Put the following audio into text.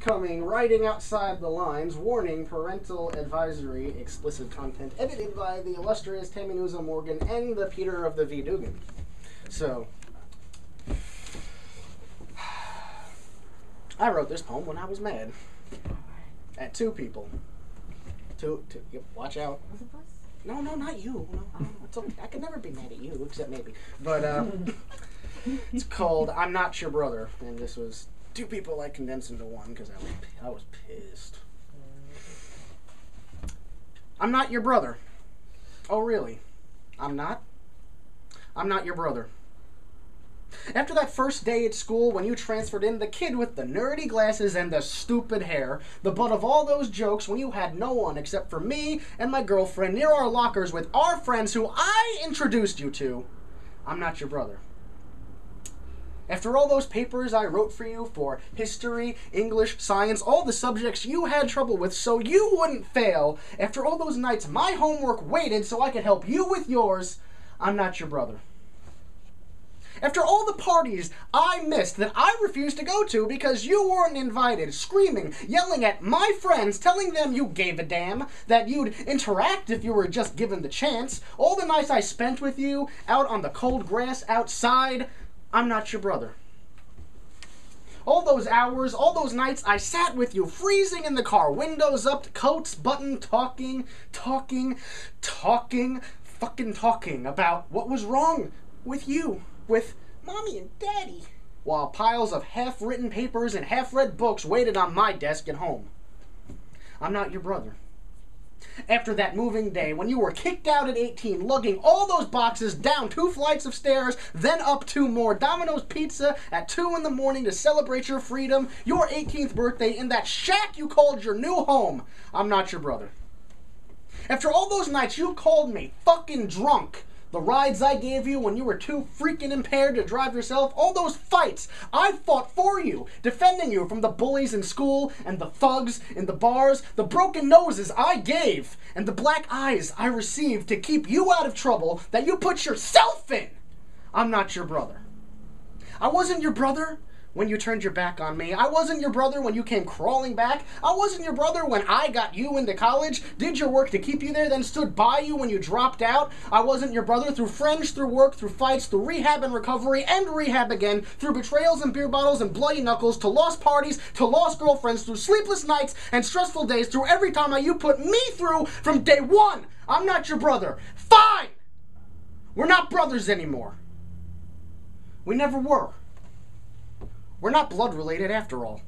forthcoming writing outside the lines, warning, parental advisory, explicit content, edited by the illustrious Taminuza Morgan and the Peter of the V. Dugan. So, I wrote this poem when I was mad. At two people. Yep, watch out. No, not you. No, it's okay. I could never be mad at you, except maybe. But, it's called I'm Not Your Brother, and this was two people I condensed into one because I was pissed. I'm not your brother. Oh, really? I'm not? I'm not your brother. After that first day at school when you transferred in, the kid with the nerdy glasses and the stupid hair, the butt of all those jokes when you had no one except for me and my girlfriend near our lockers with our friends who I introduced you to, I'm not your brother. After all those papers I wrote for you for history, English, science, all the subjects you had trouble with so you wouldn't fail, after all those nights my homework waited so I could help you with yours, I'm not your brother. After all the parties I missed that I refused to go to because you weren't invited, screaming, yelling at my friends, telling them you gave a damn, that you'd interact if you were just given the chance, all the nights I spent with you, out on the cold grass outside, I'm not your brother. All those hours, all those nights I sat with you, freezing in the car, windows up, coats buttoned, talking about what was wrong with you, with Mommy and Daddy, while piles of half-written papers and half-read books waited on my desk at home. I'm not your brother. After that moving day, when you were kicked out at 18, lugging all those boxes down 2 flights of stairs, then up 2 more, Domino's Pizza at 2 in the morning to celebrate your freedom, your 18th birthday in that shack you called your new home, I'm not your brother. After all those nights you called me fucking drunk, the rides I gave you when you were too freaking impaired to drive yourself, all those fights I fought for you, defending you from the bullies in school and the thugs in the bars, the broken noses I gave, and the black eyes I received to keep you out of trouble that you put yourself in. I'm not your brother. I wasn't your brother when you turned your back on me. I wasn't your brother when you came crawling back. I wasn't your brother when I got you into college, did your work to keep you there, then stood by you when you dropped out. I wasn't your brother through friends, through work, through fights, through rehab and recovery, and rehab again, through betrayals and beer bottles and bloody knuckles, to lost parties, to lost girlfriends, through sleepless nights and stressful days, through every time you put me through from day one. I'm not your brother. Fine! We're not brothers anymore. We never were. We're not blood related after all.